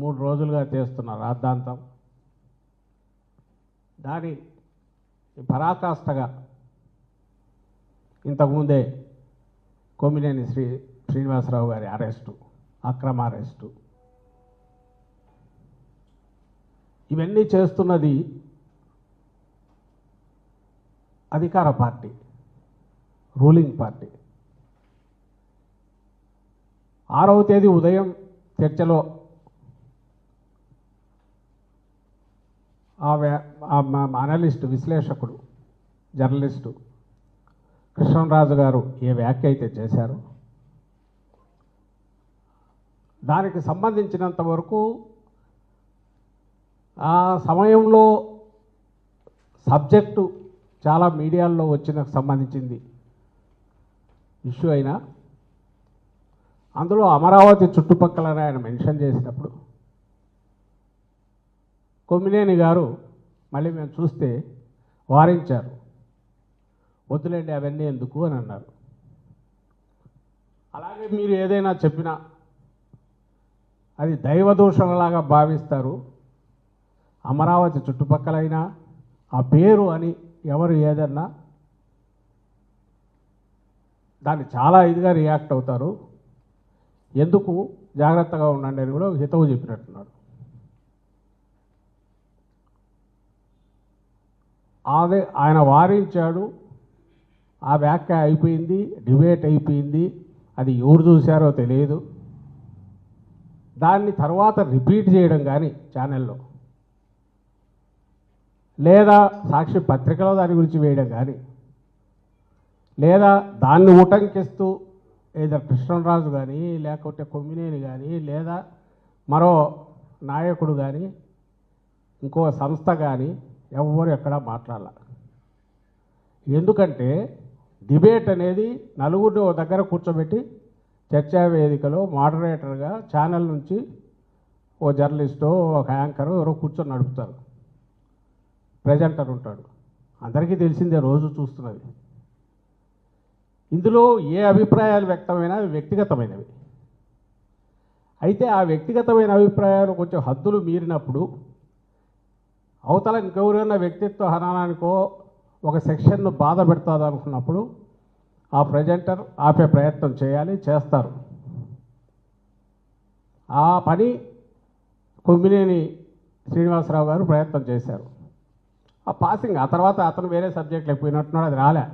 3 రోజులుగా చేస్తున్న రాద్ధాంతం దాని పరాకాష్ఠగా ఇంతకుముందే కొమ్మినేని శ్రీనివాసరావు గారి అరెస్టు, అక్రమ అరెస్టు, ఇవన్నీ చేస్తున్నది అధికార పార్టీ, రూలింగ్ పార్టీ. 6వ తేదీ ఉదయం చర్చలో అనలిస్టు, విశ్లేషకుడు, జర్నలిస్టు కృష్ణరాజు గారు ఏ వ్యాఖ్య అయితే చేశారో దానికి సంబంధించినంత వరకు ఆ సమయంలో సబ్జెక్టు చాలా మీడియాల్లో వచ్చిన సంబంధించింది ఇష్యూ అయినా అందులో అమరావతి చుట్టుపక్కల ఆయన మెన్షన్ చేసినప్పుడు కొమ్మినేని గారు మళ్ళీ మేము చూస్తే వారించారు, వద్దులేండి అవన్నీ ఎందుకు అని అన్నారు. అలాగే మీరు ఏదైనా చెప్పినా అది దైవదూషణలాగా భావిస్తారు. అమరావతి చుట్టుపక్కలైనా ఆ పేరు అని ఎవరు ఏదన్నా దాన్ని చాలా ఇదిగా రియాక్ట్ అవుతారు, ఎందుకు జాగ్రత్తగా ఉండండి అని కూడా హితవు చెప్పినట్టున్నాడు. అదే ఆయన వారించాడు, ఆ వ్యాఖ్య అయిపోయింది, డిబేట్ అయిపోయింది. అది ఎవరు చూశారో తెలియదు. దాన్ని తర్వాత రిపీట్ చేయడం కానీ ఛానల్లో లేదా సాక్షి పత్రికలో దాని గురించి వేయడం కానీ లేదా దాన్ని ఉటంకిస్తూ ఏదో కృష్ణరాజు కానీ లేకపోతే కొమ్మినేని కానీ లేదా మరో నాయకుడు కానీ ఇంకో సంస్థ కానీ ఎవ్వరు ఎక్కడా మాట్లాడాల. ఎందుకంటే డిబేట్ అనేది నలుగురిని ఓ దగ్గర కూర్చోబెట్టి చర్చా వేదికలో మోడరేటర్గా ఛానల్ నుంచి ఓ జర్నలిస్టో ఒక యాంకరు ఎవరో కూర్చొని నడుపుతారు, ప్రెజెంటర్ ఉంటాడు, అందరికీ తెలిసిందే, రోజు చూస్తున్నది. ఇందులో ఏ అభిప్రాయాలు వ్యక్తమైనా అవి వ్యక్తిగతమైనవి. అయితే ఆ వ్యక్తిగతమైన అభిప్రాయాలు కొంచెం హద్దులు మీరినప్పుడు అవతల ఇంకెవరైనా వ్యక్తిత్వ హననానికో ఒక సెక్షన్ను బాధ పెడతాది అనుకున్నప్పుడు ఆ ప్రెజెంటర్ ఆపే ప్రయత్నం చేయాలి, చేస్తారు. ఆ పని కొమ్మినేని శ్రీనివాసరావు గారు ప్రయత్నం చేశారు. ఆ పాసింగ్ ఆ తర్వాత అతను వేరే సబ్జెక్టులు అయిపోయినట్టున్నాడు, అది రాలే.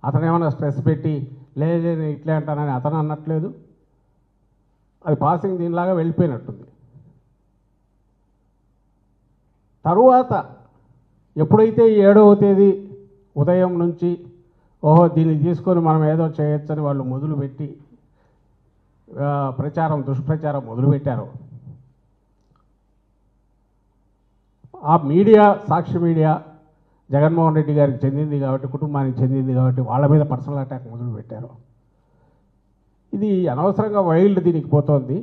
అతను ఏమైనా స్ట్రెస్ పెట్టి లేదు ఇట్లే అంటానని అతను అన్నట్లేదు, అది పాసింగ్ దీనిలాగా వెళ్ళిపోయినట్టుంది. తరువాత ఎప్పుడైతే 7వ తేదీ ఉదయం నుంచి ఓహో దీన్ని తీసుకొని మనం ఏదో చేయొచ్చని వాళ్ళు మొదలుపెట్టి దుష్ప్రచారం మొదలుపెట్టారు, ఆ మీడియా, సాక్షి మీడియా జగన్మోహన్ రెడ్డి గారికి చెందింది కాబట్టి, కుటుంబానికి చెందింది కాబట్టి వాళ్ళ మీద పర్సనల్ అటాక్ మొదలుపెట్టారు. ఇది అనవసరంగా వైల్డ్ దీనికి పోతోంది.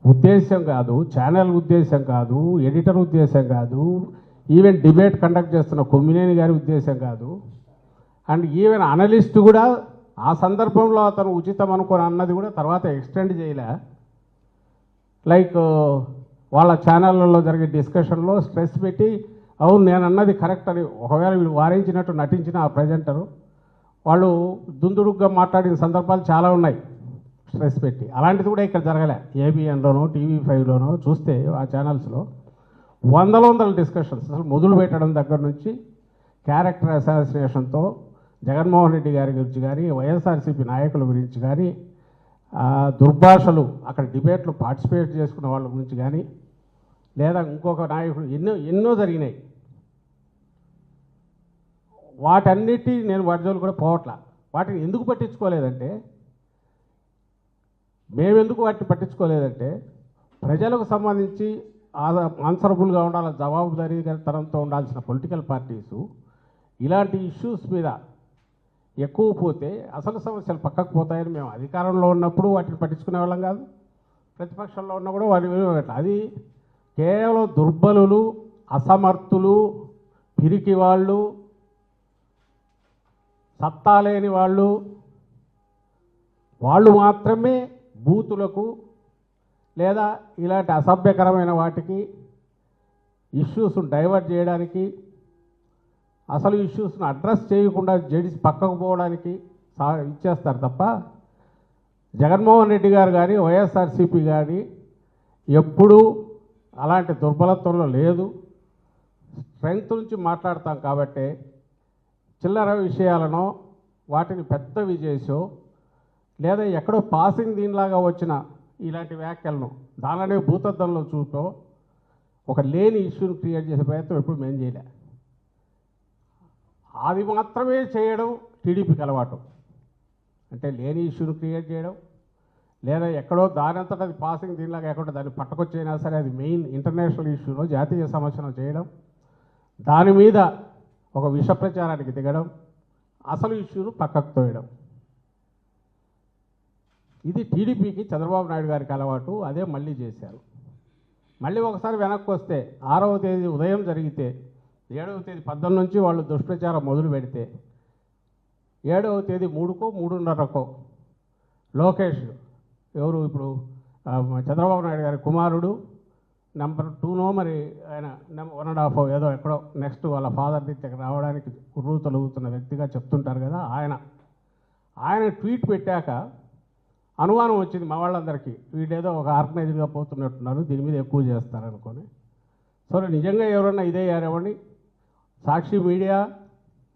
ఉద్దేశం కాదు, ఛానల్ ఉద్దేశం కాదు, ఎడిటర్ ఉద్దేశం కాదు, ఈవెన్ డిబేట్ కండక్ట్ చేస్తున్న కొమ్మినేని గారి ఉద్దేశం కాదు. అండ్ ఈవెన్ అనలిస్ట్ కూడా ఆ సందర్భంలో అతను ఉచితం అనుకొని అన్నది కూడా తర్వాత ఎక్స్టెండ్ చేయలే. లైక్ వాళ్ళ ఛానళ్ళలో జరిగే డిస్కషన్లో స్ట్రెస్ పెట్టి అవును నేను అన్నది కరెక్ట్ అని ఒకవేళ వీళ్ళు వారించినట్టు నటించిన ఆ ప్రజెంటరు వాళ్ళు దుందుడుగ్గా మాట్లాడిన సందర్భాలు చాలా ఉన్నాయి స్ట్రెస్ పెట్టి. అలాంటిది కూడా ఇక్కడ జరగలే. ఏబిఎన్లోనో TV5లోనో చూస్తే ఆ ఛానల్స్లో వందల డిస్కషన్స్ అసలు మొదలు పెట్టడం దగ్గర నుంచి క్యారెక్టర్ అసాసినేషన్తో జగన్మోహన్ రెడ్డి గారి గురించి కానీ, వైఎస్ఆర్సీపీ నాయకుల గురించి కానీ, దుర్భాషలు అక్కడ డిబేట్లు పార్టిసిపేట్ చేసుకున్న వాళ్ళ గురించి కానీ, లేదా ఇంకొక నాయకుడు ఎన్నో జరిగినాయి. వాటన్నిటి నేను వాటి జోలు కూడా పోవట్లా. వాటిని ఎందుకు పట్టించుకోలేదంటే, మేమెందుకు వాటిని పట్టించుకోలేదంటే ప్రజలకు సంబంధించి ఆన్సరబుల్గా ఉండాలి, జవాబుదారీతనంతో ఉండాల్సిన పొలిటికల్ పార్టీసు ఇలాంటి ఇష్యూస్ మీద ఎక్కువ పోతే అసలు సమస్యలు పక్కకు పోతాయని మేము అధికారంలో ఉన్నప్పుడు వాటిని పట్టించుకునే వాళ్ళం కాదు, ప్రతిపక్షంలో ఉన్నా కూడా వాటి అది కేవలం దుర్బలులు, అసమర్థులు, పిరికి వాళ్ళు, సత్తా లేని వాళ్ళు మాత్రమే బూతులకు లేదా ఇలాంటి అసభ్యకరమైన వాటికి ఇష్యూస్ను డైవర్ట్ చేయడానికి, అసలు ఇష్యూస్ను అడ్రస్ చేయకుండా జడిసి పక్కకు పోవడానికి ఇచ్చేస్తారు తప్ప జగన్మోహన్ రెడ్డి గారు కానీ వైఎస్ఆర్సీపీ కానీ ఎప్పుడూ అలాంటి దుర్బలత్వంలో లేదు. స్ట్రెంగ్త్ నుంచి మాట్లాడతాం కాబట్టి చిల్లర విషయాలను వాటిని పెద్దవి చేసో లేదా ఎక్కడో పాసింగ్ దీనిలాగా వచ్చిన ఇలాంటి వ్యాఖ్యలను దానిలోనే భూతద్దంలో చూపో ఒక లేని ఇష్యూని క్రియేట్ చేసే ప్రయత్నం ఎప్పుడు మేము చేయలే. అది మాత్రమే చేయడం టీడీపీకి అలవాటు. అంటే లేని ఇష్యూని క్రియేట్ చేయడం లేదా ఎక్కడో దానంతటా అది పాసింగ్ దీనిలాగా ఎక్కడో దాన్ని పట్టుకొచ్చైనా సరే అది మెయిన్ ఇంటర్నేషనల్ ఇష్యూలో జాతీయ సమస్యను చేయడం, దాని మీద ఒక విష ప్రచారానికి దిగడం, అసలు ఇష్యూను పక్కకు తోయడం. ఇది టీడీపీకి చంద్రబాబు నాయుడు గారికి అలవాటు. అదే మళ్ళీ చేశారు. మళ్ళీ ఒకసారి వెనక్కి వస్తే 6వ తేదీ ఉదయం జరిగితే 7వ తేదీ 12 నుంచి వాళ్ళు దుష్ప్రచారం మొదలు పెడితే 7వ తేదీ 3కో 3:30కో లోకేష్ ఎవరు ఇప్పుడు చంద్రబాబు నాయుడు గారి కుమారుడు నెంబర్ 2నో మరి ఆయన 1.5 ఏదో ఎక్కడో నెక్స్ట్ వాళ్ళ ఫాదర్ దగ్గర రావడానికి కుర్రూ తొలుగుతున్న వ్యక్తిగా చెప్తుంటారు కదా, ఆయన ట్వీట్ పెట్టాక అనుమానం వచ్చింది మా వాళ్ళందరికీ. వీళ్ళేదో ఒక ఆర్గనైజ్డ్గా పోతున్నట్టున్నారు, దీని మీద ఎక్కువ చేస్తారనుకొని. సో నిజంగా ఎవరన్నా ఇదే యారేవండి. సాక్షి మీడియా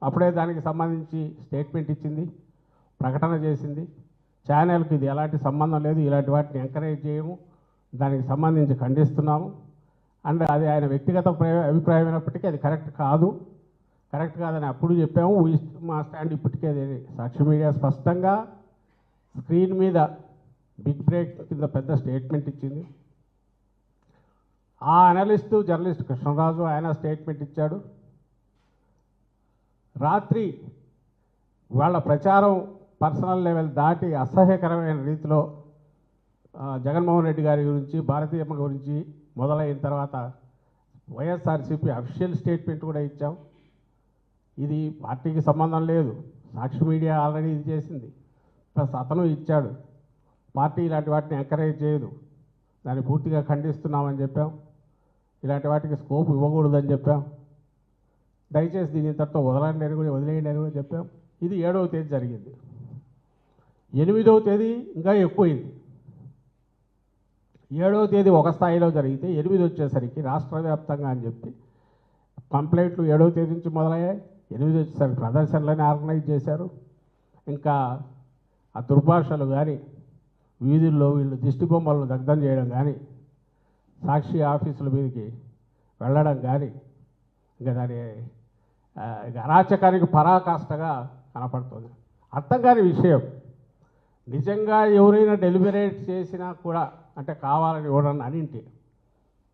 అప్పుడే దానికి సంబంధించి స్టేట్మెంట్ ఇచ్చింది, ప్రకటన చేసింది. ఛానల్కి ఇది ఎలాంటి సంబంధం లేదు, ఇలాంటి వాటిని ఎంకరేజ్ చేయము, దానికి సంబంధించి ఖండిస్తున్నాము. అండ్ అది ఆయన వ్యక్తిగత అభిప్రాయం అయినప్పటికీ అది కరెక్ట్ కాదని అప్పుడు చెప్పాము. మా స్టాండ్ ఇప్పటికే సాక్షి మీడియా స్పష్టంగా స్క్రీన్ మీద బిగ్ బ్రేక్ కింద పెద్ద స్టేట్మెంట్ ఇచ్చింది. ఆ అనలిస్టు జర్నలిస్ట్ కృష్ణరాజు ఆయన స్టేట్మెంట్ ఇచ్చాడు. రాత్రి వాళ్ళ ప్రచారం పర్సనల్ లెవెల్ దాటి అసహ్యకరమైన రీతిలో జగన్మోహన్ రెడ్డి గారి గురించి, భారతీయమ్మ గురించి మొదలైన తర్వాత వైఎస్ఆర్సీపీ అఫీషియల్ స్టేట్మెంట్ కూడా ఇచ్చాం. ఇది పార్టీకి సంబంధం లేదు, సాక్షి మీడియా ఆల్రెడీ ఇది చేసింది, ప్లస్ అతను ఇచ్చాడు. పార్టీ ఇలాంటి వాటిని ఎంకరేజ్ చేయదు, దాన్ని పూర్తిగా ఖండిస్తున్నామని చెప్పాం. ఇలాంటి వాటికి స్కోప్ ఇవ్వకూడదని చెప్పాం. దయచేసి దీని ఇంతటితో వదిలేయండి అని కూడా చెప్పాం. ఇది 7వ తేదీ జరిగింది. 8వ తేదీ ఇంకా ఎక్కువైంది. 7వ తేదీ ఒక స్థాయిలో జరిగితే 8 వచ్చేసరికి రాష్ట్ర వ్యాప్తంగా అని చెప్పి కంప్లైంట్లు 7వ తేదీ నుంచి మొదలయ్యాయి. 8 వచ్చేసరికి ప్రదర్శనలని ఆర్గనైజ్ చేశారు. ఇంకా ఆ దుర్భాషలు కానీ, వీధుల్లో వీళ్ళు దిష్టి బొమ్మలను దగ్ధం చేయడం కానీ, సాక్షి ఆఫీసుల మీదకి వెళ్ళడం కానీ, ఇంకా దాని అరాచకానికి పరాకాష్ఠగా కనపడుతుంది. అర్థం కాని విషయం, నిజంగా ఎవరైనా డెలిబరేట్ చేసినా కూడా, అంటే కావాలని ఎవరన్నా అనింటి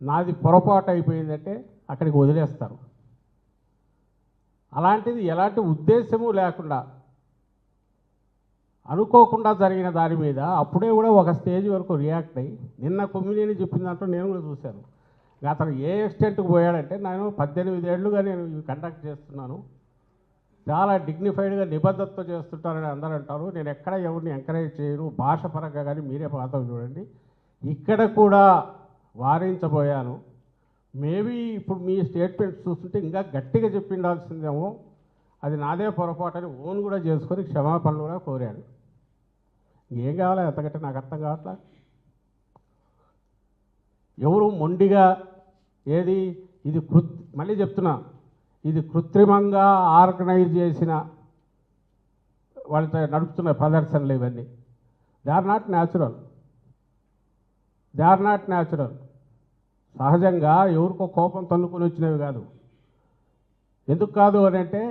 నాది పొరపాటు అయిపోయిందంటే అక్కడికి వదిలేస్తారు. అలాంటిది ఎలాంటి ఉద్దేశము లేకుండా అనుకోకుండా జరిగిన దాని మీద అప్పుడే కూడా ఒక స్టేజ్ వరకు రియాక్ట్ అయ్యి నిన్న కొమ్మినేని చెప్పిన దాంట్లో నేను కూడా చూశాను. అతను ఏ ఎక్స్టెంట్కి పోయాడంటే, నేను 18 ఏళ్ళుగా నేను ఇవి కండక్ట్ చేస్తున్నాను, చాలా డిగ్నిఫైడ్గా నిబద్ధతతో చేస్తుంటారని అందరూ అంటారు. నేను ఎక్కడ ఎవరిని ఎంకరేజ్ చేయను, భాష పరంగా కానీ మీరే పాత్ర చూడండి. ఇక్కడ కూడా వారించబోయాను. మేబీ ఇప్పుడు మీ స్టేట్మెంట్స్ చూస్తుంటే ఇంకా గట్టిగా చెప్పిండాల్సిందేమో, అది నాదే పొరపాటని ఓన్ కూడా చేసుకొని క్షమాపణలు కూడా కోరాడు. ఏం కావాలా ఎంతకంటే నాకు అర్థం కావట్లా. ఎవరు మొండిగా ఏది ఇది మళ్ళీ చెప్తున్నా, ఇది కృత్రిమంగా ఆర్గనైజ్ చేసిన వాళ్ళతో నడుపుతున్న ప్రదర్శనలు ఇవన్నీ. They are not natural. సహజంగా ఎవరికో కోపం తన్నుకొని వచ్చినవి కాదు. ఎందుకు కాదు అని అంటే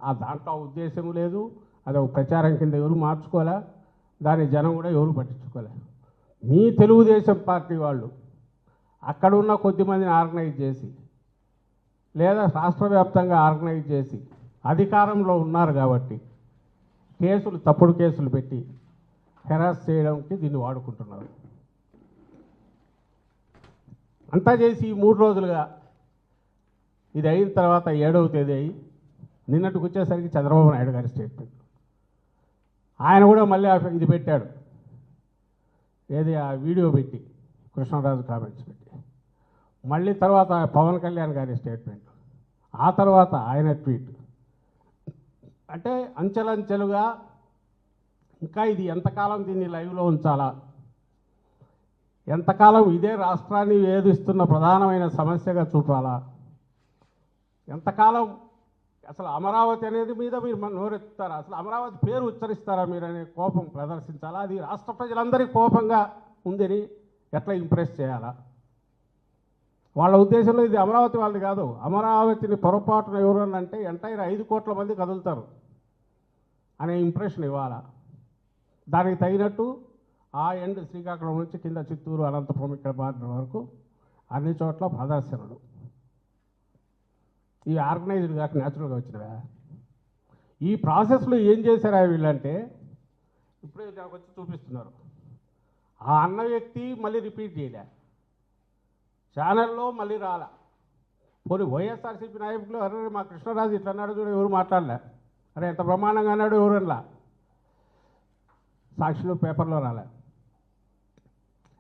ఆ దాంట్లో ఉద్దేశం లేదు, అది ఒక ప్రచారం కింద ఎవరు మార్చుకోలే, దాని జనం కూడా ఎవరు పట్టించుకోలే. మీ తెలుగుదేశం పార్టీ వాళ్ళు అక్కడ ఉన్న కొద్దిమందిని ఆర్గనైజ్ చేసి లేదా రాష్ట్ర వ్యాప్తంగా ఆర్గనైజ్ చేసి అధికారంలో ఉన్నారు కాబట్టి తప్పుడు కేసులు పెట్టి హెరాస్ చేయడానికి దీన్ని వాడుకుంటున్నారు. అంతా చేసి 3 రోజులుగా ఇది అయిన తర్వాత 7వ తేదీ అయ్యి నిన్నటికి వచ్చేసరికి చంద్రబాబు నాయుడు గారి స్టేట్మెంట్ ఆయన కూడా మళ్ళీ ఇది పెట్టాడు, ఏది ఆ వీడియో పెట్టి కృష్ణరాజు కామెంట్స్ పెట్టి, మళ్ళీ తర్వాత పవన్ కళ్యాణ్ గారి స్టేట్మెంట్, ఆ తర్వాత ఆయన ట్వీట్. అంటే అంచెలంచెలుగా ఇంకా ఇది ఎంతకాలం దీన్ని లైవ్లో ఉంచాలా, ఎంతకాలం ఇదే రాష్ట్రాన్ని వేధిస్తున్న ప్రధానమైన సమస్యగా చూపాలా, ఎంతకాలం అసలు అమరావతి అనేది మీద మీరు నోరెత్తుతారా, అసలు అమరావతి పేరు ఉచ్చరిస్తారా మీరు అనే కోపం ప్రదర్శించాలా, అది రాష్ట్ర ప్రజలందరికీ కోపంగా ఉందని ఎట్లా ఇంప్రెస్ చేయాలా. వాళ్ళ ఉద్దేశంలో ఇది అమరావతి వాళ్ళది కాదు, అమరావతిని పొరపాటున ఎవరన్నా అంటే ఎంటైర్ 5 కోట్ల మంది కదులుతారు అనే ఇంప్రెషన్ ఇవ్వాలా. దానికి తగినట్టు ఆ ఎండ్ శ్రీకాకుళం నుంచి కింద చిత్తూరు, అనంతపురం, ఇక్కడ బార్డర్ వరకు అన్ని చోట్ల ప్రదర్శనలు. ఈ ఆర్గనైజ్డ్ కాక న్యాచురల్గా వచ్చినవా. ఈ ప్రాసెస్లో ఏం చేశారా వీళ్ళంటే, ఇప్పుడే నాకు వచ్చి చూపిస్తున్నారు, ఆ అన్న వ్యక్తి మళ్ళీ రిపీట్ చేయలే, ఛానల్లో మళ్ళీ రాలా. పోనీ వైఎస్ఆర్సీపీ నాయకులు అరే మా కృష్ణరాజు ఇట్లా అన్నాడు చూడ, ఎవరు మాట్లాడలే, అరే ఎంత బ్రహ్మాండంగా అన్నాడు ఎవరన్నా, సాక్షిలో పేపర్లో రాలే.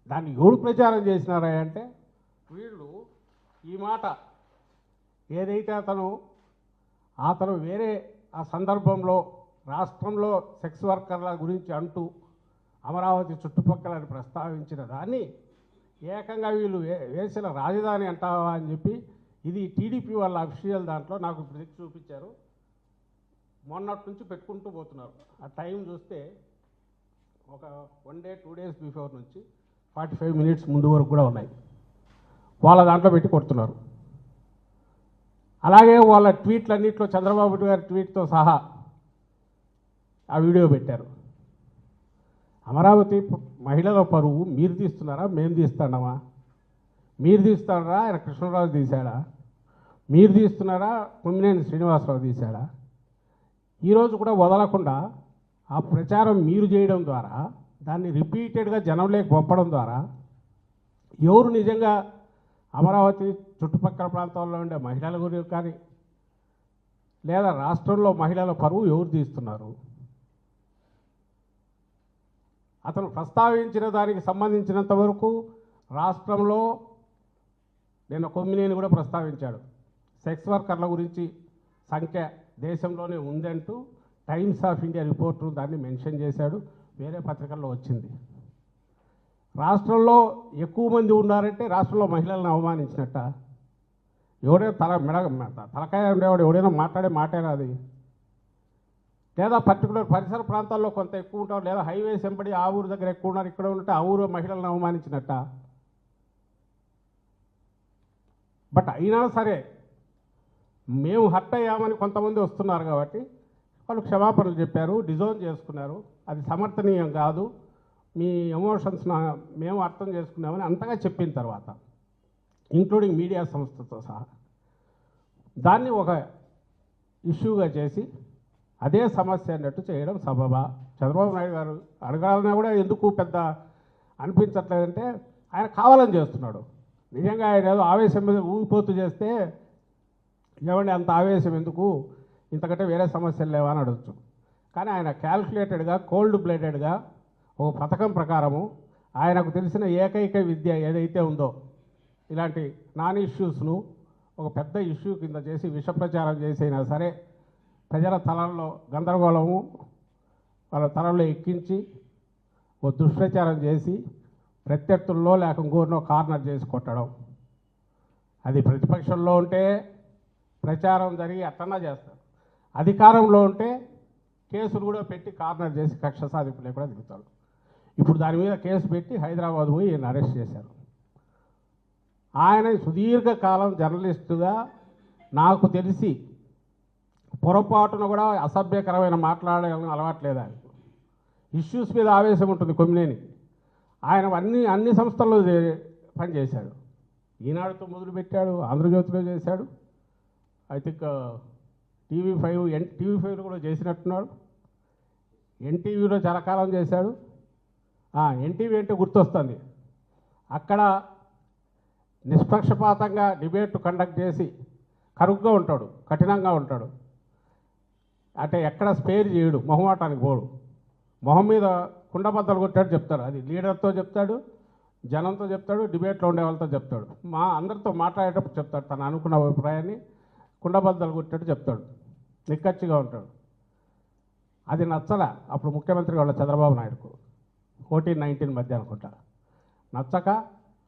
దాన్ని ఎవరు ప్రచారం చేసినారా అంటే వీళ్ళు ఈ మాట ఏదైతే అతను వేరే ఆ సందర్భంలో రాష్ట్రంలో సెక్స్ వర్కర్ల గురించి అంటూ అమరావతి చుట్టుపక్కలని ప్రస్తావించిన దాన్ని ఏకంగా వీళ్ళు వేసిన రాజధాని అంటావా అని చెప్పి, ఇది టీడీపీ వాళ్ళ అఫీషియల్ దాంట్లో నాకు ఇప్పుడు చూపించారు, మొన్నటి నుంచి పెట్టుకుంటూ పోతున్నారు. ఆ టైం చూస్తే ఒక 1 డే 2 డేస్ బిఫోర్ నుంచి 45 మినిట్స్ ముందు వరకు కూడా ఉన్నాయి, వాళ్ళ దాంట్లో పెట్టి కొడుతున్నారు. అలాగే వాళ్ళ ట్వీట్లన్నింటిలో చంద్రబాబు గారి ట్వీట్తో సహా ఆ వీడియో పెట్టారు. అమరావతి మహిళల పరువు మీరు తీస్తున్నారా, మేము తీస్తున్నామా? మీరు తీస్తున్నారా, ఆయన కృష్ణరాజు తీశాడా? మీరు తీస్తున్నారా, కొమ్మినేని శ్రీనివాసరావు తీశాడా? ఈరోజు కూడా వదలకుండా ఆ ప్రచారం మీరు చేయడం ద్వారా, దాన్ని రిపీటెడ్గా జనంలోకి పంపడం ద్వారా ఎవరు నిజంగా అమరావతి చుట్టుపక్కల ప్రాంతాల్లో ఉండే మహిళల గురించి కానీ లేదా రాష్ట్రంలో మహిళల పరువు ఎవరు తీస్తున్నారు? అతను ప్రస్తావించిన దానికి సంబంధించినంత వరకు రాష్ట్రంలో నేను కొమ్మినేని కూడా ప్రస్తావించాడు, సెక్స్ వర్కర్ల గురించి సంఖ్య దేశంలోనే ఉందంటూ టైమ్స్ ఆఫ్ ఇండియా రిపోర్టు దాన్ని మెన్షన్ చేశాడు, వేరే పత్రికల్లో వచ్చింది. రాష్ట్రంలో ఎక్కువ మంది ఉన్నారంటే రాష్ట్రంలో మహిళలను అవమానించినట్ట. ఎవడైనా తలకాయ ఉండేవాడు ఎవడైనా మాట్లాడే మాటేనా అది? లేదా పర్టికులర్ పరిసర ప్రాంతాల్లో కొంత ఎక్కువ ఉంటారు, లేదా హైవేస్ వెంబడి ఆ ఊరు దగ్గర ఎక్కువ ఉన్నారు, ఇక్కడ ఉంటే ఆ ఊరు మహిళలను అవమానించినట్ట. బట్ అయినా సరే మేము హర్ట్ అయ్యామని కొంతమంది వస్తున్నారు కాబట్టి వాళ్ళు క్షమాపణలు చెప్పారు, డిజోన్ చేసుకున్నారు, అది సమర్థనీయం కాదు, మీ ఎమోషన్స్ మేము అర్థం చేసుకున్నామని అంతగా చెప్పిన తర్వాత ఇంక్లూడింగ్ మీడియా సంస్థతో సహా దాన్ని ఒక ఇష్యూగా చేసి అదే సమస్య అన్నట్టు చేయడం సబబా? చంద్రబాబు నాయుడు గారు అడగాలన్నా కూడా ఎందుకు పెద్ద అనిపించట్లేదంటే ఆయన కావాలని చేస్తున్నాడు. నిజంగా ఆయన ఏదో ఆవేశం మీద ఊగిపోతూ చేస్తే ఏమండి అంత ఆవేశం ఎందుకు, ఇంతకంటే వేరే సమస్యలు లేవా అని అడగచ్చు. కానీ ఆయన క్యాల్కులేటెడ్గా కోల్డ్ బ్లడెడ్గా ఒక పథకం ప్రకారము ఆయనకు తెలిసిన ఏకైక విద్య ఏదైతే ఉందో ఇలాంటి నాన్ ఇష్యూస్ను ఒక పెద్ద ఇష్యూ కింద చేసి విష ప్రచారం చేసైనా సరే ప్రజల తలల్లో గందరగోళము వాళ్ళ తలల్లో ఎక్కించి ఓ దుష్ప్రచారం చేసి ప్రత్యర్థుల్లో లేక ఇంకోరినో కార్నర్ చేసి కొట్టడం. అది ప్రతిపక్షంలో ఉంటే ప్రచారం జరిగి అట్టన్నా చేస్తారు, అధికారంలో ఉంటే కేసులు కూడా పెట్టి కార్నర్ చేసి కక్ష సాధింపులే కూడా దిగుతారు. ఇప్పుడు దాని మీద కేసు పెట్టి హైదరాబాద్ పోయి ఈయన అరెస్ట్ చేశారు. ఆయన సుదీర్ఘకాలం జర్నలిస్టుగా నాకు తెలిసి పొరపాటున కూడా అసభ్యకరమైన మాట్లాడడం అలవాట్లేదు. ఆయన ఇష్యూస్ మీద ఆవేశం ఉంటుంది కొమ్మినేనికి. ఆయన అన్ని సంస్థల్లో పనిచేశాడు, ఈనాడుతో మొదలుపెట్టాడు, ఆంధ్రజ్యోతిలో చేశాడు, ఐ థింక్ టీవీ5లో కూడా చేసినట్టున్నాడు, ఎన్టీవీలో చాలా కాలం చేశాడు. ఎన్టీవీ అంటే గుర్తొస్తుంది, అక్కడ నిష్పక్షపాతంగా డిబేట్ కండక్ట్ చేసి కరుగ్గా ఉంటాడు, కఠినంగా ఉంటాడు, అంటే ఎక్కడ స్పేర్ చేయడు, మొహమాటానికి పోడు, మొహం మీద కుండబద్దలు కొట్టాడు చెప్తారు, అది లీడర్తో చెప్తాడు, జనంతో చెప్తాడు, డిబేట్లో ఉండే వాళ్ళతో చెప్తాడు, మా అందరితో మాట్లాడేటప్పుడు చెప్తాడు, తను అనుకున్న అభిప్రాయాన్ని కుండబద్దలు కొట్టేట్టు చెప్తాడు, నిక్కచ్చిగా ఉంటాడు. అది నచ్చల అప్పుడు ముఖ్యమంత్రి వాళ్ళ చంద్రబాబు నాయుడుకు 14-19 మధ్య అనుకుంటా. నచ్చక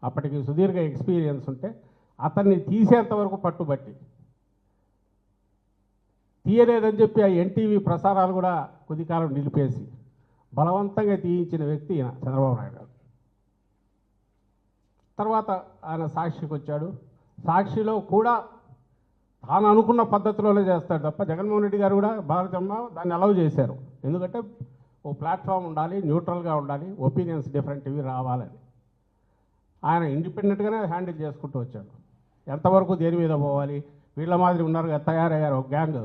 అప్పటికి సుదీర్ఘ ఎక్స్పీరియన్స్ ఉంటే అతన్ని తీసేంతవరకు పట్టుబట్టి తీయలేదని చెప్పి ఆ ఎన్టీవీ ప్రసారాలు కూడా కొద్ది కాలం నిలిపేసి బలవంతంగా తీయించిన వ్యక్తి ఈయన చంద్రబాబు నాయుడు గారు. తర్వాత ఆయన సాక్షికి వచ్చాడు. సాక్షిలో కూడా తాను అనుకున్న పద్ధతిలోనే చేస్తాడు తప్ప జగన్మోహన్ రెడ్డి గారు కూడా భారతమ్మ దాన్ని అలౌ చేశారు. ఎందుకంటే ఓ ప్లాట్ఫామ్ ఉండాలి, న్యూట్రల్గా ఉండాలి, ఒపీనియన్స్ డిఫరెంట్ ఇవి రావాలని ఆయన ఇండిపెండెంట్గానే హ్యాండిల్ చేసుకుంటూ వచ్చాడు. ఎంతవరకు దేని మీద పోవాలి, వీళ్ళ మాదిరి ఉన్నారు కదా, తయారయ్యారు ఒక గ్యాంగ్,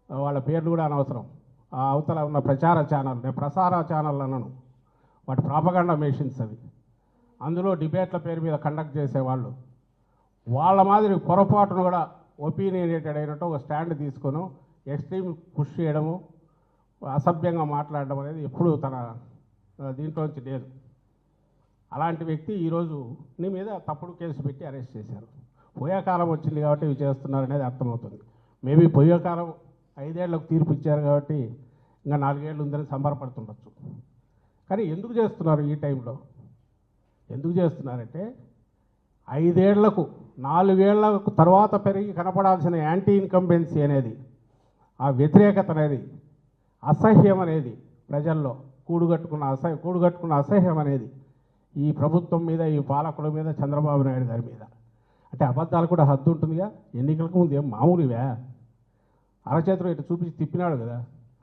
వాళ్ళ పేర్లు కూడా అనవసరం. ఆ అవతల ఉన్న ప్రచార ఛానల్, నేను ప్రసార ఛానల్ అన్నాను, వాటి ప్రాపగండా మెషిన్స్ అవి. అందులో డిబేట్ల పేరు మీద కండక్ట్ చేసేవాళ్ళు వాళ్ళ మాదిరి పొరపాటును కూడా ఒపీనియనేటెడ్ అయినట్టు ఒక స్టాండ్ తీసుకొని ఎక్స్ట్రీమ్ పుష్ చేయడము, అసభ్యంగా మాట్లాడడం అనేది ఎప్పుడూ తన దీంట్లోంచి లేదు. అలాంటి వ్యక్తి ఈరోజు నీ మీద తప్పుడు కేసు పెట్టి అరెస్ట్ చేశారు. పోయే కాలం వచ్చింది కాబట్టి ఇవి చేస్తున్నారు అనేది అర్థమవుతుంది. మేబీ పోయే కాలం 5 ఏళ్లకు తీర్పు ఇచ్చారు కాబట్టి ఇంకా 4 ఏళ్ళు ఉందని సంబరపడుతుండొచ్చు. కానీ ఎందుకు చేస్తున్నారు ఈ టైంలో? ఎందుకు చేస్తున్నారంటే 5 ఏళ్లకు 4 ఏళ్లకు తర్వాత పెరిగి కనపడాల్సిన యాంటీ ఇన్కంబెన్సీ అనేది, ఆ వ్యతిరేకత అనేది, అసహ్యం అనేది ప్రజల్లో కూడుగట్టుకున్న అసహ్యం అనేది ఈ ప్రభుత్వం మీద, ఈ పాలకుల మీద, చంద్రబాబు నాయుడు గారి మీద. అంటే అబద్ధాలు కూడా హద్దు ఉంటుందిగా. ఎన్నికలకు ముందు ఏం మామూలువే, అరచేతులు ఇటు చూపించి తిప్పినాడు కదా,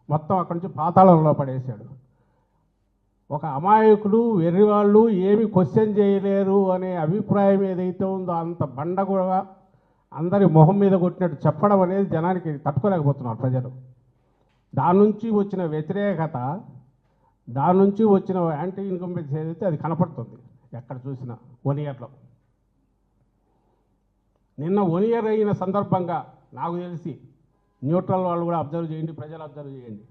మొత్తం అక్కడి నుంచి పాతాళంలో పడేశాడు. ఒక అమాయకులు, వెర్రివాళ్ళు ఏమి క్వశ్చన్ చేయలేరు అనే అభిప్రాయం ఏదైతే ఉందో అంత బండ కూడా అందరి మొహం మీద కొట్టినట్టు చెప్పడం అనేది జనానికి తట్టుకోలేకపోతున్నారు ప్రజలు. దాని నుంచి వచ్చిన వ్యతిరేకత, దాని నుంచి వచ్చిన యాంటీ ఇన్కంబెన్సీ ఏదైతే అది కనపడుతుంది ఎక్కడ చూసినా. 1 ఇయర్లో నిన్న 1 ఇయర్ అయిన సందర్భంగా నాకు తెలిసి న్యూట్రల్ వాళ్ళు కూడా అబ్జర్వ్ చేయండి, ప్రజలు అబ్జర్వ్ చేయండి.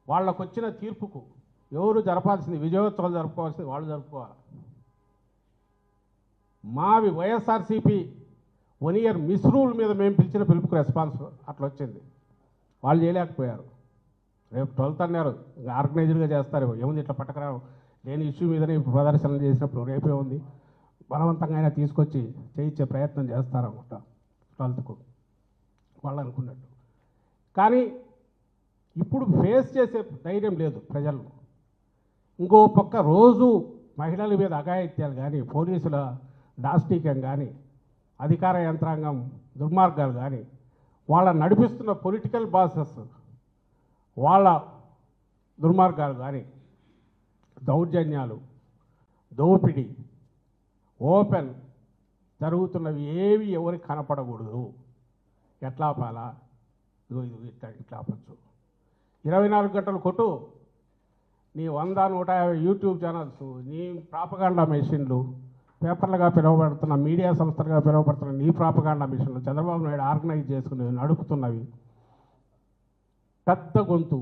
వాళ్ళకు వచ్చిన తీర్పుకు ఎవరు జరపాల్సింది, విజయోత్సవాలు జరుపుకోవాల్సింది వాళ్ళు జరుపుకోవాలి. మావి వైఎస్ఆర్సీపీ 1 ఇయర్ మిస్రూల్ మీద మేము పిలిచిన పిలుపుకు రెస్పాన్స్ అట్లా వచ్చింది. వాళ్ళు చేయలేకపోయారు. రేపు 12th అన్నారు, ఆర్గనైజ్డ్గా చేస్తారు. ఏముంది, ఇట్లా పట్టకరా లేని ఇష్యూ మీదనే ప్రదర్శనలు చేసినప్పుడు రేపే ఉంది, బలవంతంగా అయినా తీసుకొచ్చి చేయించే ప్రయత్నం చేస్తారనుకుంటా 12th వాళ్ళు అనుకున్నట్టు. కానీ ఇప్పుడు ఫేస్ చేసే ధైర్యం లేదు ప్రజల్లో. ఇంకో పక్క రోజు మహిళల మీద అఘాయిత్యాలు కానీ, పోలీసుల దాష్టీకం కానీ, అధికార యంత్రాంగం దుర్మార్గాలు కానీ, వాళ్ళ నడిపిస్తున్న పొలిటికల్ బాసెస్ వాళ్ళ దుర్మార్గాలు కానీ, దౌర్జన్యాలు, దోపిడీ ఓపెన్ జరుగుతున్నవి ఏవి ఎవరికి కనపడకూడదు. ఎట్లా పాలా ఇది ఇట్లా ఆపచ్చు. 24 గంటలు కొట్టు, నీ 100-150 యూట్యూబ్ ఛానల్స్, నీ ప్రాపగాండా మెషిన్లు, పేపర్లుగా పిలువబడుతున్న మీడియా సంస్థలుగా పిలువబడుతున్న నీ ప్రాపగాండా మిషన్లు, చంద్రబాబు నాయుడు ఆర్గనైజ్ చేసుకుని నడుపుతున్నవి, పెద్ద గొంతు,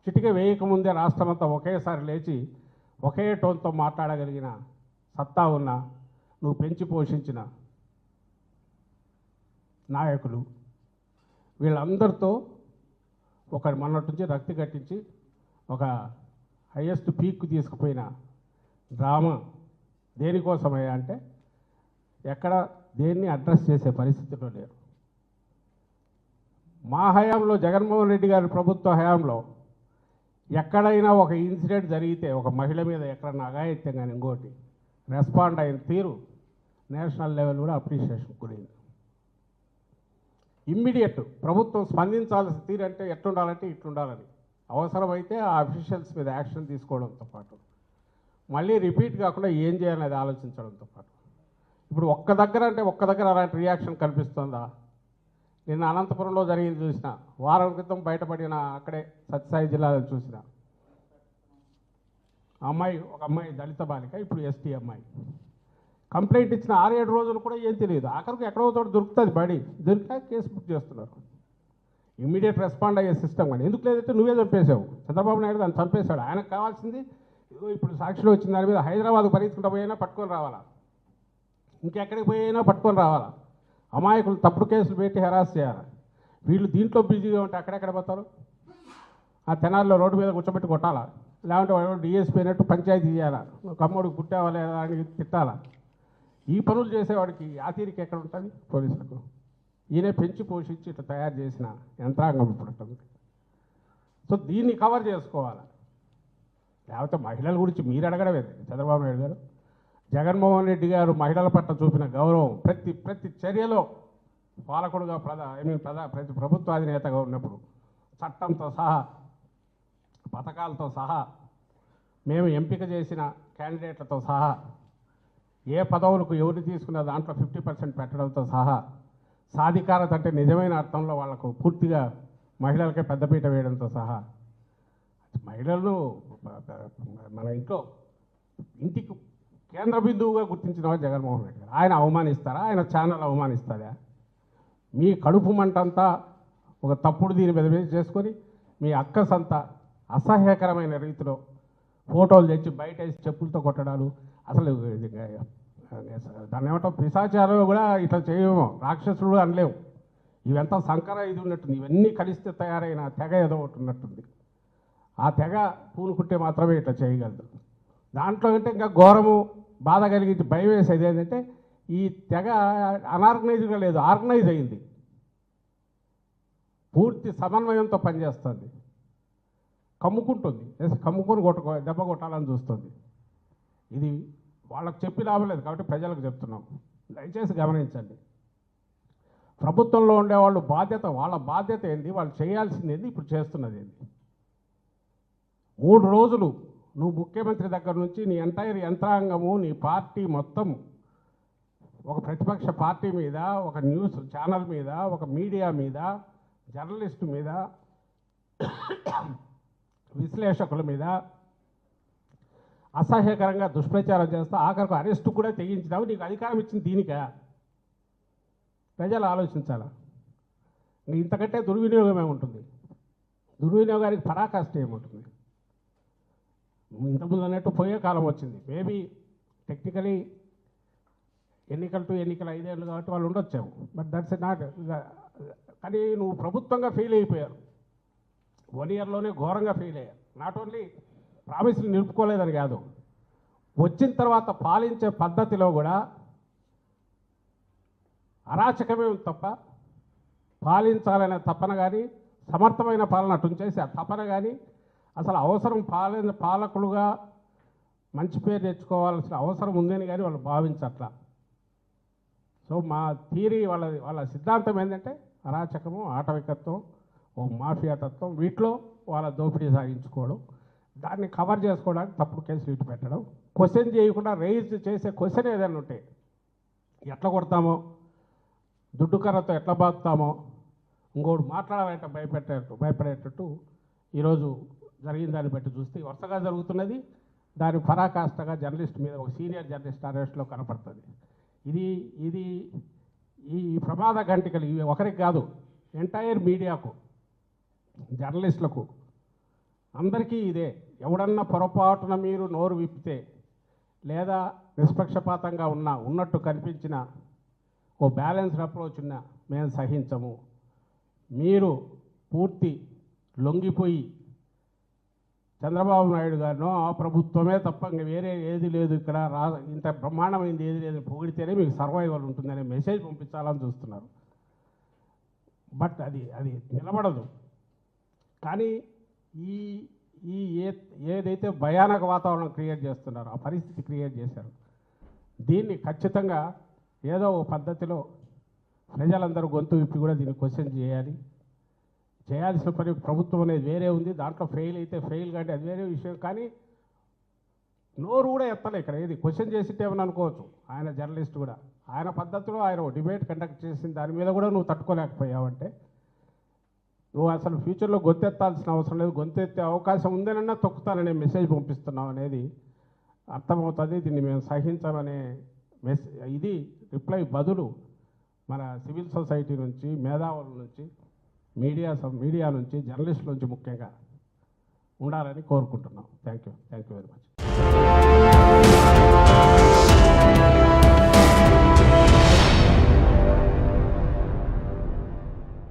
చిటిక వేయకముందే రాష్ట్రమంతా ఒకేసారి లేచి ఒకే టోన్తో మాట్లాడగలిగిన సత్తా ఉన్న, నువ్వు పెంచి పోషించిన నాయకులు, వీళ్ళందరితో మొన్నటి నుంచి రక్తి కట్టించి ఒక హయ్యెస్ట్ పీక్కు తీసుకుపోయిన డ్రామా దేనికోసమయ్యా అంటే ఎక్కడ దేన్ని అడ్రస్ చేసే పరిస్థితిలో లేరు. మా హయాంలో, జగన్మోహన్ రెడ్డి గారి ప్రభుత్వ హయాంలో ఎక్కడైనా ఒక ఇన్సిడెంట్ జరిగితే, ఒక మహిళ మీద ఎక్కడన్నా అఘాయిత్యం కానీ ఇంకోటి రెస్పాండ్ అయిన తీరు నేషనల్ లెవెల్ కూడా అప్రిషియేషన్ కూడింది. ఇమ్మీడియట్ ప్రభుత్వం స్పందించాల్సిన తీరు అంటే ఎట్లుండాలంటే ఇట్లుండాలని, అవసరమైతే ఆ అఫీషియల్స్ మీద యాక్షన్ తీసుకోవడంతో పాటు మళ్ళీ రిపీట్ కాకుండా ఏం చేయాలనేది ఆలోచించడంతో పాటు, ఇప్పుడు ఒక్క దగ్గర అలాంటి రియాక్షన్ కనిపిస్తుందా? నిన్న అనంతపురంలో జరిగింది చూసిన, వారం క్రితం బయటపడిన అక్కడే సత్యసాయి జిల్లాలో చూసిన ఒక అమ్మాయి దళిత బాలిక, ఇప్పుడు ఎస్టీ అమ్మాయి, కంప్లైంట్ ఇచ్చిన 6-7 రోజులు కూడా ఏం తెలియదు. ఆఖరికి ఎక్కడో చోట దొరుకుతుంది బడి, దొరికా కేసు బుక్ చేస్తున్నారు. ఇమ్మీడియట్ రెస్పాండ్ అయ్యే సిస్టమ్ కానీ ఎందుకు లేదంటే నువ్వే చంపేశావు. చంద్రబాబు నాయుడు దాన్ని చంపేశాడు. ఆయనకు కావాల్సింది ఇదిగో ఇప్పుడు సాక్షిలో వచ్చిన దాని మీద హైదరాబాద్ పరిగెత్తుకుంటూ పోయినా పట్టుకొని రావాలా, ఇంకెక్కడికి పోయినా పట్టుకొని రావాలా, అమాయకులు తప్పుడు కేసులు పెట్టి హెరాస్ చేయాలి. వీళ్ళు దీంట్లో బిజీగా ఉంటే అక్కడెక్కడ పోతారు? ఆ తెనాల్లో రోడ్డు మీద కూర్చోబెట్టి కొట్టాలా, లేకుంటే వాడు డిఎస్పీ అయినట్టు పంచాయతీ చేయాలా, నువ్వు కమ్మోడికి పుట్టావా లేదా అని తిట్టాలా. ఈ పనులు చేసేవాడికి ఆ తీరిక ఎక్కడ ఉంటుంది పోలీసులకు? ఈయనే పెంచి పోషించి ఇట్లా తయారు చేసిన యంత్రాంగం ఇప్పుడు ఉంటుంది. సో దీన్ని కవర్ చేసుకోవాలి. లేకపోతే మహిళల గురించి మీరు అడగడమే చంద్రబాబు నాయుడు గారు. జగన్మోహన్ రెడ్డి గారు మహిళల పట్ల చూపిన గౌరవం ప్రతి చర్యలో పాలకుడుగా ప్రతి ప్రభుత్వ అధినేతగా ఉన్నప్పుడు చట్టంతో సహా పథకాలతో సహా మేము ఎంపిక చేసిన క్యాండిడేట్లతో సహా ఏ పదవులకు ఎవరిని తీసుకున్న దాంట్లో 50% పెట్టడంతో సహా సాధికారత అంటే నిజమైన అర్థంలో వాళ్లకు పూర్తిగా మహిళలకే పెద్దపీట వేయడంతో సహా మహిళలను మన ఇంటికి కేంద్ర బిందువుగా గుర్తించిన వాడు జగన్మోహన్ రెడ్డి గారు. ఆయన అవమానిస్తారా? ఆయన ఛానల్ అవమానిస్తారా? మీ కడుపు మంటంతా ఒక తప్పుడు దీని మీద చేసుకొని మీ అక్కసంతా అసహ్యకరమైన రీతిలో ఫోటోలు తెచ్చి బయట వేసి చెప్పులతో కొట్టడాలు, అసలు దాన్ని ఏమంటాం, పిశాచాలు కూడా ఇట్లా చేయము, రాక్షసుడు అనలేము. ఇవంతా సంకర ఇది ఉన్నట్టుంది. ఇవన్నీ కలిస్తే తయారైన తెగ ఏదో ఒకటి ఉన్నట్టుంది. ఆ తెగ పూనుకుంటే మాత్రమే ఇట్లా చేయగలదు. దాంట్లో అంటే ఇంకా ఘోరము బాధ కలిగించి భయం వేసేది ఏంటంటే ఈ తెగ అనార్గనైజ్గా లేదు, ఆర్గనైజ్ అయింది, పూర్తి సమన్వయంతో పనిచేస్తుంది, కమ్ముకుంటుంది, కమ్ముకొని దెబ్బ కొట్టాలని చూస్తుంది. ఇది వాళ్ళకి చెప్పి లాభం లేదు కాబట్టి ప్రజలకు చెప్తున్నాం, దయచేసి గమనించండి. ప్రభుత్వంలో ఉండేవాళ్ళు వాళ్ళ బాధ్యత ఏంది, వాళ్ళు చేయాల్సింది ఏంది, ఇప్పుడు చేస్తున్నది ఏంది. 3 రోజులు నువ్వు ముఖ్యమంత్రి దగ్గర నుంచి నీ ఎంటైర్ యంత్రాంగము, నీ పార్టీ మొత్తం ఒక ప్రతిపక్ష పార్టీ మీద, ఒక న్యూస్ ఛానల్ మీద, ఒక మీడియా మీద, జర్నలిస్టు మీద, విశ్లేషకుల మీద అసహ్యకరంగా దుష్ప్రచారం చేస్తా ఆఖరికి అరెస్టు కూడా తెగించినావు. నీకు అధికారం ఇచ్చింది దీనికా? ప్రజలు ఆలోచించాలా. ఇంతకంటే దుర్వినియోగమే ఉంటుంది. దుర్వినియోగానికి పరాకాష్ట ఏముంటుంది? ఇంతకుముందు అన్నట్టు పోయే కాలం వచ్చింది. మేబీ టెక్నికలీ ఎన్నికలు 5 ఏళ్ళు కాబట్టి వాళ్ళు ఉండొచ్చాము. But that's not. కానీ నువ్వు ప్రభుత్వంగా ఫెయిల్ అయిపోయారు. 1 ఇయర్లోనే ఘోరంగా ఫెయిల్ అయ్యారు. నాట్ ఓన్లీ ప్రామిస్లు నిలుపుకోలేదని కాదు, వచ్చిన తర్వాత పాలించే పద్ధతిలో కూడా అరాచకమే తప్ప పాలించాలనే తపన కానీ, సమర్థమైన పాలన అటు చేసి ఆ తపన కానీ, అసలు అవసరం పాలకులుగా మంచి పేరు తెచ్చుకోవాల్సిన అవసరం ఉందని కానీ వాళ్ళు భావించట్లా. సో మా థియరీ వాళ్ళ సిద్ధాంతం ఏంటంటే అరాచకము, ఆటవికత్వం, ఓ మాఫియా తత్వం, వీటిలో వాళ్ళ దోపిడీ సాగించుకోవడం, దాన్ని కవర్ చేసుకోవడానికి తప్పుడు కేసులు ఇటు పెట్టడం, క్వశ్చన్ చేయకుండా రైజ్ చేసే క్వశ్చన్ ఏదైనా ఉంటే ఎట్లా కొడతామో, దుడ్డు కర్రతో ఎట్లా బాగుతామో, ఇంకోటి మాట్లాడాలంటే భయపడేటట్టు ఈరోజు జరిగిన దాన్ని బట్టి చూస్తే వరుసగా జరుగుతున్నది. దాని పరాకాష్ఠగా జర్నలిస్ట్ మీద ఒక సీనియర్ జర్నలిస్ట్ అరెస్ట్లో కనపడుతుంది. ఇది ఈ ప్రమాద గంటికలు ఇవి ఒకరికి కాదు, ఎంటైర్ మీడియాకు, జర్నలిస్టులకు, అందరికీ ఇదే. ఎవడన్నా పొరపాటున మీరు నోరు విప్పితే లేదా నిష్పక్షపాతంగా ఉన్నట్టు కనిపించిన ఓ బ్యాలెన్స్డ్ అప్రోచ్ ఉన్నా మేము సహించము. మీరు పూర్తి లొంగిపోయి చంద్రబాబు నాయుడు గారినో ఆ ప్రభుత్వమే తప్ప ఇంకా వేరే ఏది లేదు ఇక్కడ ఇంత బ్రహ్మాండమైంది ఏది లేదు పొగిడితేనే మీకు సర్వైవల్ ఉంటుందనే మెసేజ్ పంపించాలని చూస్తున్నారు. బట్ అది నిలబడదు. కానీ ఏదైతే భయానక వాతావరణం క్రియేట్ చేస్తున్నారో ఆ పరిస్థితి క్రియేట్ చేశారు. దీన్ని ఖచ్చితంగా ఏదో ఒక పద్ధతిలో ప్రజలందరూ గొంతు విప్పి కూడా దీన్ని క్వశ్చన్ చేయాల్సిన పని ప్రభుత్వం అనేది వేరే ఉంది. దాంట్లో ఫెయిల్ అయితే ఫెయిల్ కానీ అది వేరే విషయం. కానీ నోరు కూడా ఎత్తలే ఇక్కడ. ఏది క్వశ్చన్ చేసిట్టేమని అనుకోవచ్చు. ఆయన జర్నలిస్ట్ కూడా ఆయన పద్ధతిలో ఆయన డిబేట్ కండక్ట్ చేసిన దాని మీద కూడా నువ్వు తట్టుకోలేకపోయావంటే నువ్వు అసలు ఫ్యూచర్లో గొంతెత్తాల్సిన అవసరం లేదు. గొంతెత్తే అవకాశం ఉందనన్నా తొక్కుతాననే మెసేజ్ పంపిస్తున్నావు అనేది అర్థమవుతుంది. దీన్ని మేము సహించామనే ఇది రిప్లై బదులు మన సివిల్ సొసైటీ నుంచి, మేధావుల నుంచి, మీడియా నుంచి, జర్నలిస్టుల నుంచి ముఖ్యంగా ఉండాలని కోరుకుంటున్నాం. Thank you very much. నమస్కారం.